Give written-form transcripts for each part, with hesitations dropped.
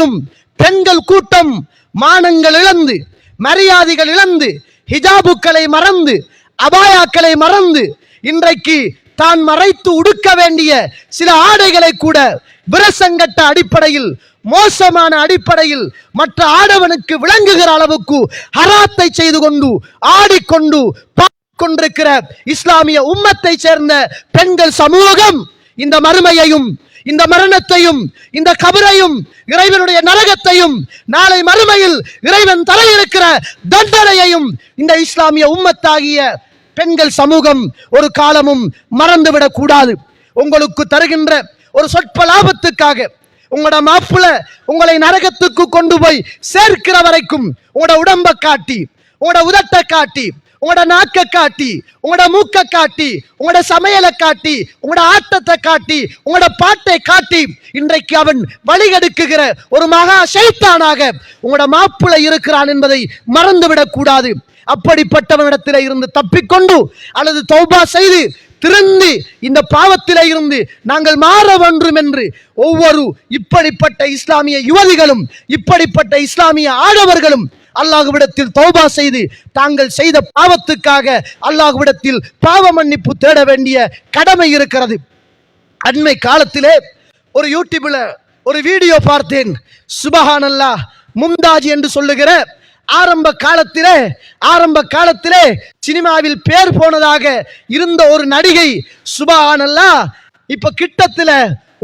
மறுமையிலும் பெண்கள் கூட்டம் மானங்கள் இழந்து, மரியாதைகள் இழந்து, ஹிஜாபுக்களை மறந்து, அபாயாக்களை மறந்து, இன்றைக்கு தான் மறைத்து உடுக்க வேண்டிய சில ஆடைகளை கூட விரசங்கட்ட அடிப்படையில், மோசமான அடிப்படையில் மற்ற ஆடவனுக்கு விளங்குகிற அளவுக்கு ஹராத்தை செய்து கொண்டு ஆடிக்கொண்டு கொண்டிருக்கிற இஸ்லாமிய உம்மத்தை சேர்ந்த பெண்கள் சமூகம் இந்த மறுமையையும், இந்த மரணத்தையும், இந்த கபரையும், இறைவனுடைய நரகத்தையும், நாளை மறுமையில் இறைவன் தர இருக்கிற தண்டனையையும் இந்த இஸ்லாமிய உம்மத்தாகிய பெண்கள் சமூகம் ஒரு காலமும் மறந்துவிடக் கூடாது. உங்களுக்கு தருகின்ற ஒரு சொற்ப லாபத்துக்காக உங்களோட மாப்பிள உங்களை நரகத்துக்கு கொண்டு போய் சேர்க்கிற வரைக்கும் உங்களோட உடம்பை காட்டி, உங்களோட உதட்டை காட்டி, உங்களோட நாக்க காட்டி, உங்களோட மூக்க காட்டி, உங்களோட சமையலை காட்டி, உங்களோட ஆட்டத்தை காட்டி, உங்களோட பாட்டை காட்டி இன்றைக்கு அவன் வழிகெடுக்குகிற ஒரு மகா ஷைத்தானாக உங்களோட மாப்பிளை இருக்கிறான் என்பதை மறந்துவிடக் கூடாது. அப்படிப்பட்டவனிடத்திலே இருந்து தப்பிக்கொண்டு அல்லது தௌபா செய்து திருந்தி இந்த பாவத்திலே இருந்து நாங்கள் மாற வேண்டும் என்று ஒவ்வொரு இப்படிப்பட்ட இஸ்லாமிய யுவதிகளும், இப்படிப்பட்ட இஸ்லாமிய ஆடவர்களும் அல்லாஹ்விடத்தில் தௌபா செய்து தாங்கள் செய்த பாவத்துக்காக அல்லாஹ்விடத்தில் பாவ மன்னிப்பு தேட வேண்டிய கடமை இருக்கிறது. அண்மை காலத்திலே ஒரு யூடியூப்ல ஒரு வீடியோ பார்த்தேன். சுபஹானல்லாஹ், மும்தாஜ் என்று சொல்லுகிற ஆரம்ப காலத்திலே சினிமாவில் பேர் போனதாக இருந்த ஒரு நடிகை சுபஹானல்லாஹ் இப்ப கிட்டத்துல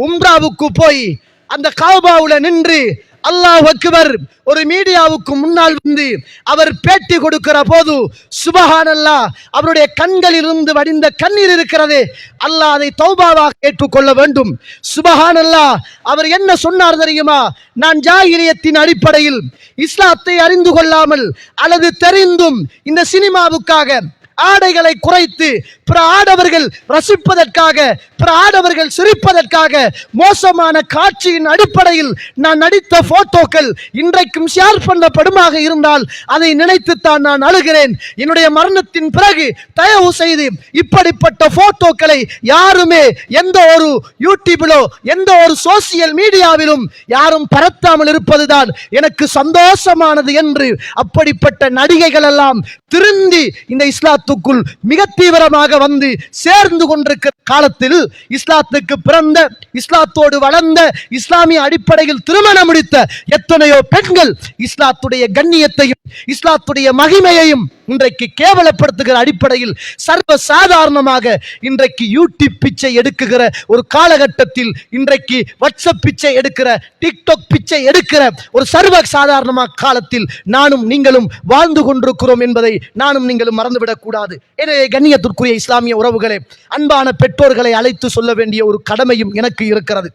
உம்ராவுக்கு போய் அந்த காபாவுல நின்று அல்லாஹ் அக்பர் ஒரு மீடியாவுக்கு முன்னால் வந்து அவர் பேட்டி கொடுக்கிற போது சுபஹானல்லாஹ் அவருடைய கண்களில் இருந்து வடிந்த கண்ணீர் இருக்கிறது. அல்லாஹ் அதை தௌபாவாக ஏற்றுக்கொள்ள வேண்டும். சுபஹானல்லாஹ் அவர் என்ன சொன்னார் தெரியுமா? நான் ஜாஹிலியத்தின் அடிப்படையில் இஸ்லாத்தை அறிந்து கொள்ளாமல் அல்லது தெரிந்தும் இந்த சினிமாவுக்காக ஆடைகளை குறைத்து பிற ஆடவர்கள் ரசிப்பதற்காக, பிற ஆடவர்கள் சிரிப்பதற்காக மோசமான காட்சியின் அடிப்படையில் நான் நடித்த போட்டோக்கள் இன்றைக்கும் ஷேர் பண்ணப்படுமாக இருந்தால் அதை நினைத்துத்தான் நான் அழுகிறேன். என்னுடைய மரணத்தின் பிறகு தயவு செய்து இப்படிப்பட்ட போட்டோக்களை யாருமே எந்த ஒரு யூடியூபிலோ எந்த ஒரு சோசியல் மீடியாவிலும் யாரும் பரத்தாமல் இருப்பதுதான் எனக்கு சந்தோஷமானது என்று அப்படிப்பட்ட நடிகைகள் எல்லாம் திருந்தி இந்த இஸ்லாத்துக்குள் மிக தீவிரமாக வந்து சேர்ந்து கொண்டிருக்கிற காலத்தில் இஸ்லாத்துக்கு பிறந்த, இஸ்லாத்தோடு வளர்ந்த, இஸ்லாமிய அடிப்படையில் திருமணம் முடித்த எத்தனையோ பெண்கள் இஸ்லாத்துடைய கண்ணியத்தையும் இஸ்லாத்துடைய மகிமையையும் இன்றைக்கு கேவலப்படுத்துகிற அடிப்படையில் சர்வ சாதாரணமாக இன்றைக்கு யூடியூப் பிச்சை எடுக்குகிற ஒரு காலகட்டத்தில், இன்றைக்கு வாட்ஸ்அப் பிச்சை எடுக்கிற, டிக்டாக் பிச்சை எடுக்கிற ஒரு சர்வ சாதாரணமாக காலத்தில் நானும் நீங்களும் வாழ்ந்து கொண்டிருக்கிறோம் என்பதை நானும் நீங்களும் மறந்துவிடக் கூடாது. எனவே கண்ணியத்திற்குரிய இஸ்லாமிய உறவுகளே, அன்பான பெற்றோர்களை அழைத்து சொல்ல வேண்டிய ஒரு கடமையும் எனக்கு இருக்கிறது.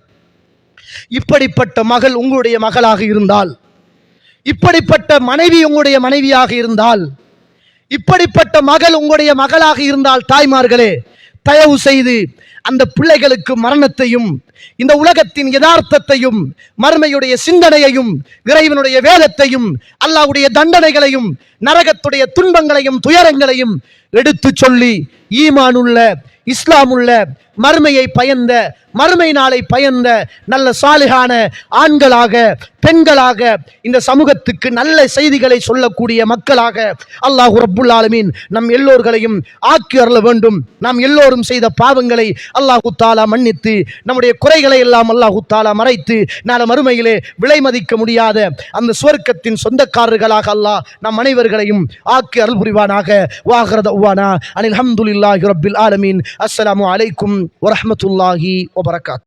இப்படிப்பட்ட மகள் உங்களுடைய மகளாக இருந்தால், இப்படிப்பட்ட மனைவி உங்களுடைய மனைவியாக இருந்தால், இப்படிப்பட்ட மகள் உங்களுடைய மகளாக இருந்தால், தாய்மார்களே தயவு செய்து அந்த பிள்ளைகளுக்கு மரணத்தையும், இந்த உலகத்தின் யதார்த்தத்தையும், மறுமையுடைய சிந்தனையையும், இறைவனுடைய வேதத்தையும், அல்லாஹ்வுடைய தண்டனைகளையும், நரகத்துடைய துன்பங்களையும் துயரங்களையும் எடுத்து சொல்லி ஈமானுள்ள, இஸ்லாமுள்ள, மறுமையை பயந்த, மறுமை நாளை பயந்த நல்ல சாலிகான ஆண்களாக, பெண்களாக, இந்த சமூகத்துக்கு நல்ல செய்திகளை சொல்லக்கூடிய மக்களாக அல்லாஹ் ரப்புல் ஆலமீன் நம் எல்லோர்களையும் ஆக்கி அருள வேண்டும். நாம் எல்லோரும் செய்த பாவங்களை அல்லாஹு தஆலா மன்னித்து, நம்முடைய குறைகளை எல்லாம் அல்லாஹு தஆலா மறைத்து, நாளை மறுமையிலே விலை மதிக்க முடியாத அந்த சுவர்க்கத்தின் சொந்தக்காரர்களாக அல்லாஹ் நம் அனைவர்களையும் ஆக்கி அருள் புரிவானாக. வாஹிர தஅவானா அனில் ஹம்துலில்லாஹி ரப்பில் ஆலமீன். அஸ்ஸலாமு அலைக்கும் வரஹ்மத்துல்லாஹி வபரகாத்துஹு.